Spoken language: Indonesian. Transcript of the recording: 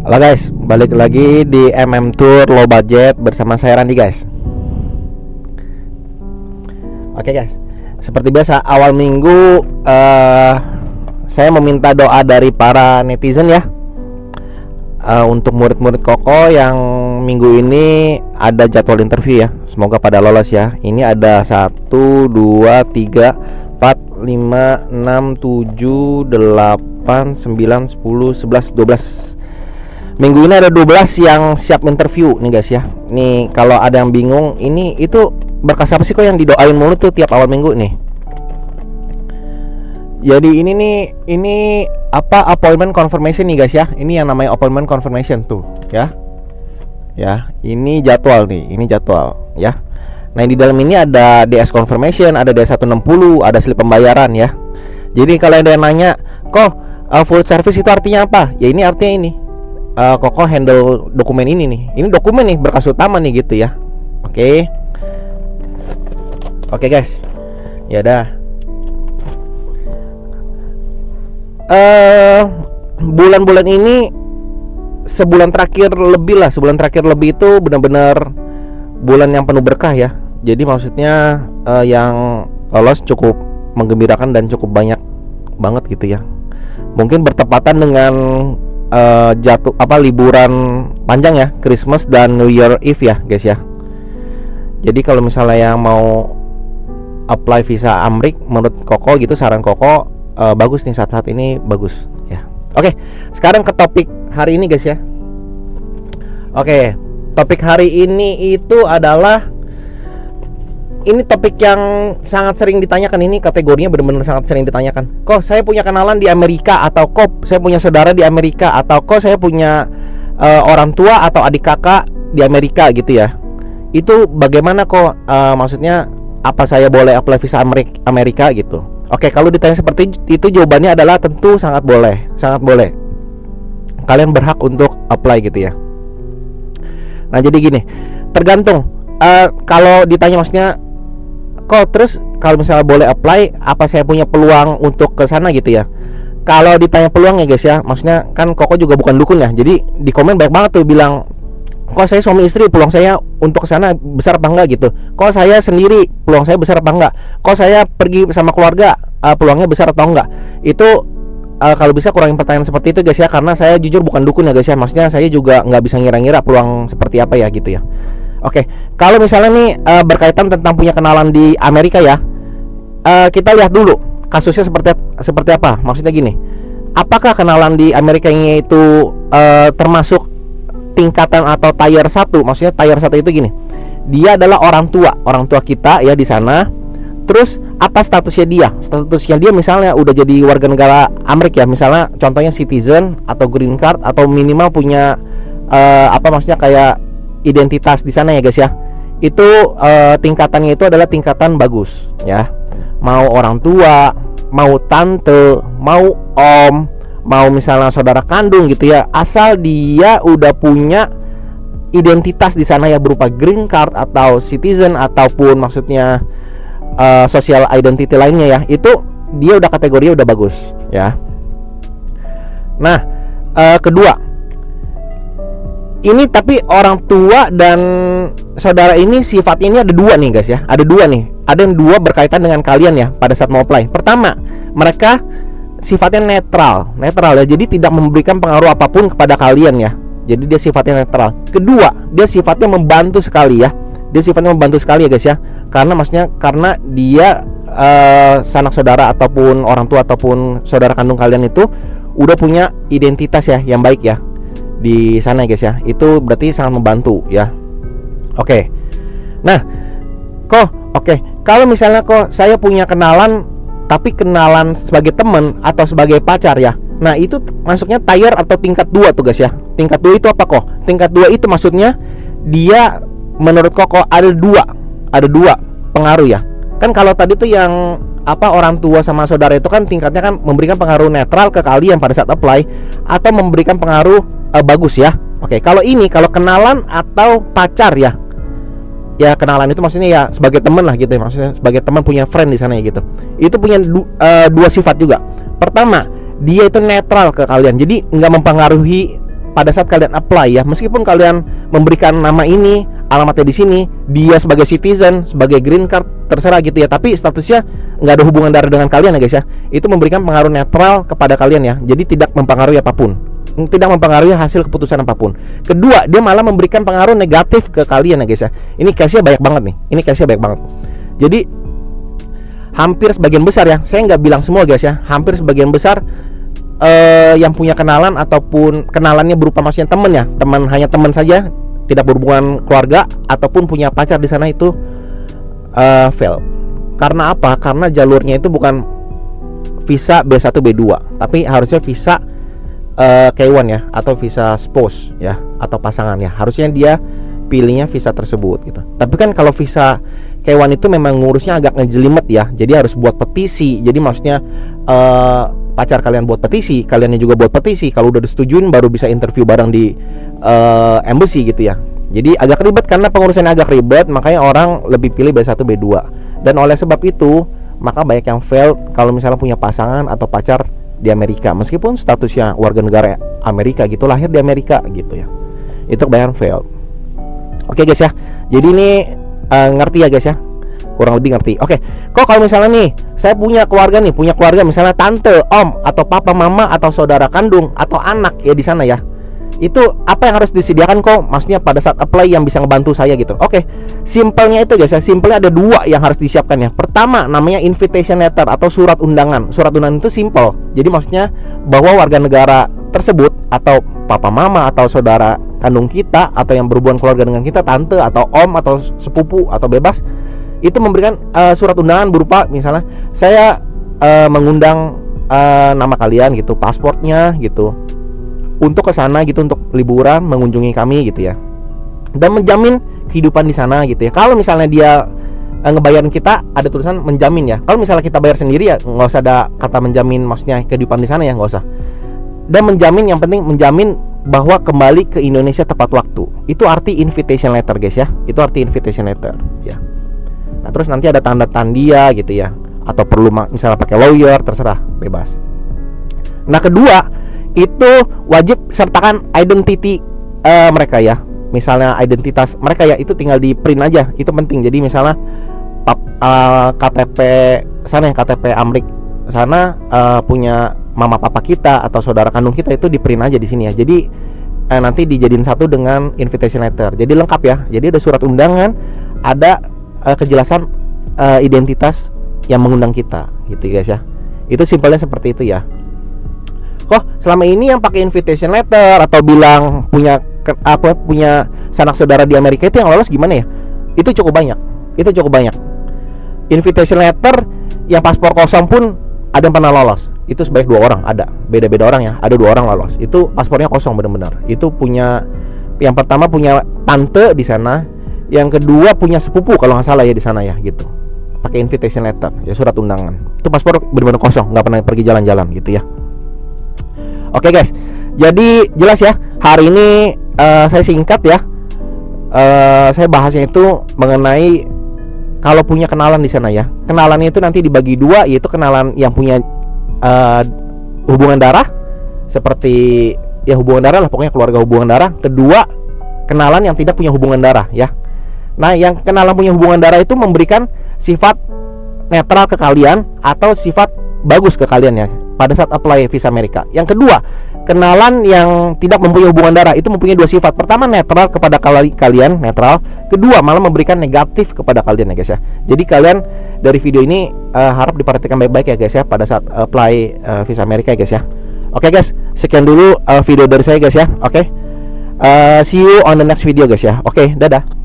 Halo guys, balik lagi di MM Tour Low Budget bersama saya Randy guys. Oke guys, seperti biasa awal minggu saya meminta doa dari para netizen ya, untuk murid-murid Koko yang minggu ini ada jadwal interview ya. Semoga pada lolos ya. Ini ada 1, 2, 3, 4, 5, 6, 7, 8, 9, 10, 11, 12. Minggu ini ada 12 yang siap interview nih guys ya. Nih kalau ada yang bingung, ini itu berkas apa sih kok yang didoain mulu tuh tiap awal minggu nih. Jadi ini nih, ini apa, appointment confirmation nih guys ya. Ini yang namanya appointment confirmation tuh ya. Ya, ini jadwal nih, ini jadwal ya. Nah, di dalam ini ada DS confirmation, ada DS 160, ada slip pembayaran ya. Jadi kalau ada yang nanya, kok full service itu artinya apa? Ya ini artinya ini. Koko handle dokumen ini nih. Ini dokumen nih, berkas utama nih gitu ya. Oke. Oke guys. Ya udah. Bulan-bulan ini sebulan terakhir lebih itu benar-benar bulan yang penuh berkah ya. Jadi maksudnya yang lolos cukup menggembirakan dan cukup banyak banget gitu ya. Mungkin bertepatan dengan liburan panjang ya, Christmas dan New Year Eve ya guys ya. Jadi kalau misalnya yang mau apply visa Amrik, menurut Koko gitu, saran Koko bagus nih, saat-saat ini bagus ya. Oke, sekarang ke topik hari ini guys ya. Oke, topik hari ini itu adalah, ini topik yang sangat sering ditanyakan. Ini kategorinya benar-benar sangat sering ditanyakan. Kok saya punya kenalan di Amerika, atau kok saya punya saudara di Amerika, atau kok saya punya orang tua atau adik kakak di Amerika gitu ya. Itu bagaimana kok, maksudnya apa saya boleh apply visa Amerika gitu. Oke, kalau ditanya seperti itu jawabannya adalah tentu sangat boleh, sangat boleh. Kalian berhak untuk apply gitu ya. Nah jadi gini, tergantung. Kalau ditanya maksudnya, kok terus kalau misalnya boleh apply, apa saya punya peluang untuk ke sana gitu ya. Kalau ditanya peluang ya guys ya, maksudnya kan Koko juga bukan dukun ya. Jadi di komen banyak banget tuh bilang, kok saya suami istri peluang saya untuk ke sana besar apa enggak gitu. Kok saya sendiri peluang saya besar apa enggak. Kok saya pergi sama keluarga peluangnya besar atau enggak. Itu kalau bisa kurangin pertanyaan seperti itu guys ya, karena saya jujur bukan dukun ya guys ya. Maksudnya saya juga nggak bisa ngira-ngira peluang seperti apa ya gitu ya. Oke, kalau misalnya nih berkaitan tentang punya kenalan di Amerika ya, kita lihat dulu kasusnya seperti apa. Maksudnya gini, apakah kenalan di Amerika ini itu termasuk tingkatan atau tier 1? Maksudnya tier 1 itu gini, dia adalah orang tua kita ya di sana. Terus apa statusnya dia? Statusnya dia misalnya udah jadi warga negara Amerika ya, misalnya contohnya citizen atau green card, atau minimal punya maksudnya kayak identitas di sana ya guys ya. Itu tingkatannya itu adalah tingkatan bagus ya. Mau orang tua, mau tante, mau om, mau misalnya saudara kandung gitu ya, asal dia udah punya identitas di sana ya, berupa green card atau citizen ataupun maksudnya social identity lainnya ya, itu dia udah kategorinya udah bagus ya. Nah kedua, ini tapi orang tua dan saudara ini sifatnya ini ada dua nih guys ya. Ada dua nih. Ada yang dua berkaitan dengan kalian ya pada saat mau apply. Pertama, mereka sifatnya netral ya. Jadi tidak memberikan pengaruh apapun kepada kalian ya. Jadi dia sifatnya netral. Kedua, dia sifatnya membantu sekali ya. Dia sifatnya membantu sekali ya guys ya. Karena maksudnya karena dia sanak saudara ataupun orang tua ataupun saudara kandung kalian itu udah punya identitas ya yang baik ya di sana guys ya. Itu berarti sangat membantu ya. Oke. Nah, kalau misalnya kok saya punya kenalan, tapi kenalan sebagai teman atau sebagai pacar ya. Nah, itu masuknya tier atau tingkat 2 tuh guys ya. Tingkat 2 itu apa kok? Tingkat 2 itu maksudnya dia menurut Koko ada dua pengaruh ya. Kan kalau tadi tuh yang orang tua sama saudara itu kan tingkatnya kan memberikan pengaruh netral ke kalian pada saat apply, atau memberikan pengaruh bagus ya. Oke, kalau ini kalau kenalan atau pacar ya. Ya kenalan itu maksudnya ya sebagai teman lah gitu ya. Maksudnya sebagai teman, punya friend di sana ya gitu. Itu punya dua sifat juga. Pertama, dia itu netral ke kalian. Jadi nggak mempengaruhi pada saat kalian apply ya, meskipun kalian memberikan nama ini, alamatnya di sini, dia sebagai citizen, sebagai green card, terserah gitu ya, tapi statusnya nggak ada hubungan darah dengan kalian ya guys ya. Itu memberikan pengaruh netral kepada kalian ya, jadi tidak mempengaruhi apapun, tidak mempengaruhi hasil keputusan apapun. Kedua, dia malah memberikan pengaruh negatif ke kalian ya guys ya. Ini case-nya banyak banget nih, ini case-nya banyak banget. Jadi hampir sebagian besar ya, saya nggak bilang semua guys ya, hampir sebagian besar yang punya kenalan ataupun kenalannya berupa maksudnya temen ya, hanya teman saja, tidak berhubungan keluarga ataupun punya pacar di sana, itu fail. Karena apa? Karena jalurnya itu bukan visa B1 B2, tapi harusnya visa K1 ya, atau visa spouse ya, atau pasangan ya. Harusnya dia pilihnya visa tersebut gitu. Tapi kan kalau visa K1 itu memang ngurusnya agak ngejelimet ya. Jadi harus buat petisi. Jadi maksudnya pacar kalian buat petisi, kaliannya juga buat petisi. Kalau udah disetujuin baru bisa interview bareng di embassy gitu ya. Jadi agak ribet, karena pengurusannya agak ribet, makanya orang lebih pilih B1 B2. Dan oleh sebab itu, maka banyak yang fail kalau misalnya punya pasangan atau pacar di Amerika, meskipun statusnya warga negara Amerika gitu, lahir di Amerika gitu ya. Itu kebanyakan fail. Oke guys ya. Jadi ini ngerti ya guys ya, kurang lebih ngerti. Oke, kok kalau misalnya nih saya punya keluarga misalnya tante, om, atau papa, mama, atau saudara kandung, atau anak ya di sana ya, itu apa yang harus disediakan kok? Maksudnya pada saat apply yang bisa ngebantu saya gitu. Oke, simpelnya itu guys ya, simpelnya ada dua yang harus disiapkan ya. Pertama namanya invitation letter atau surat undangan. Surat undangan itu simpel. Jadi maksudnya bahwa warga negara tersebut atau papa, mama, atau saudara kandung kita, atau yang berhubungan keluarga dengan kita, tante atau om atau sepupu atau bebas, itu memberikan surat undangan berupa misalnya saya mengundang nama kalian gitu, pasportnya gitu, untuk ke sana gitu, untuk liburan mengunjungi kami gitu ya, dan menjamin kehidupan di sana gitu ya. Kalau misalnya dia ngebayarin kita, ada tulisan menjamin ya. Kalau misalnya kita bayar sendiri ya nggak usah ada kata menjamin, maksudnya kehidupan di sana ya, nggak usah. Dan menjamin, yang penting menjamin bahwa kembali ke Indonesia tepat waktu. Itu arti invitation letter guys ya. Itu arti invitation letter ya. Nah terus nanti ada tanda tandia gitu ya, atau perlu misalnya pakai lawyer, terserah, bebas. Nah kedua, itu wajib sertakan identity mereka ya. Misalnya identitas mereka ya, itu tinggal di print aja, itu penting. Jadi misalnya KTP sana, KTP Amrik sana punya mama papa kita atau saudara kandung kita, itu di print aja di sini ya. Jadi nanti dijadiin satu dengan invitation letter. Jadi lengkap ya. Jadi ada surat undangan, ada kejelasan identitas yang mengundang kita gitu guys ya. Itu simpelnya seperti itu ya. Kok selama ini yang pakai invitation letter atau bilang punya sanak saudara di Amerika itu yang lolos gimana ya? Itu cukup banyak. Invitation letter yang paspor kosong pun ada yang pernah lolos. Itu sebanyak 2 orang ada. Beda-beda orang ya. Ada 2 orang lolos. Itu paspornya kosong benar-benar. Itu punya, yang pertama punya tante di sana, yang kedua punya sepupu kalau nggak salah ya di sana ya gitu. Pakai invitation letter ya, surat undangan. Itu paspor benar-benar kosong, nggak pernah pergi jalan-jalan gitu ya. Oke guys, jadi jelas ya. Hari ini saya singkat ya. Saya bahasnya itu mengenai kalau punya kenalan di sana ya. Kenalannya itu nanti dibagi 2, yaitu kenalan yang punya hubungan darah, seperti ya hubungan darah lah, pokoknya keluarga hubungan darah. Kedua, kenalan yang tidak punya hubungan darah ya. Nah, yang kenalan punya hubungan darah itu memberikan sifat netral ke kalian atau sifat bagus ke kalian ya pada saat apply visa Amerika. Yang kedua, kenalan yang tidak mempunyai hubungan darah itu mempunyai 2 sifat. Pertama, netral kepada kalian, netral. Kedua, malah memberikan negatif kepada kalian ya guys ya. Jadi kalian dari video ini harap diperhatikan baik-baik ya guys ya pada saat apply visa Amerika ya guys ya. Oke guys, sekian dulu video dari saya guys ya. Oke. See you on the next video guys ya. Oke, dadah.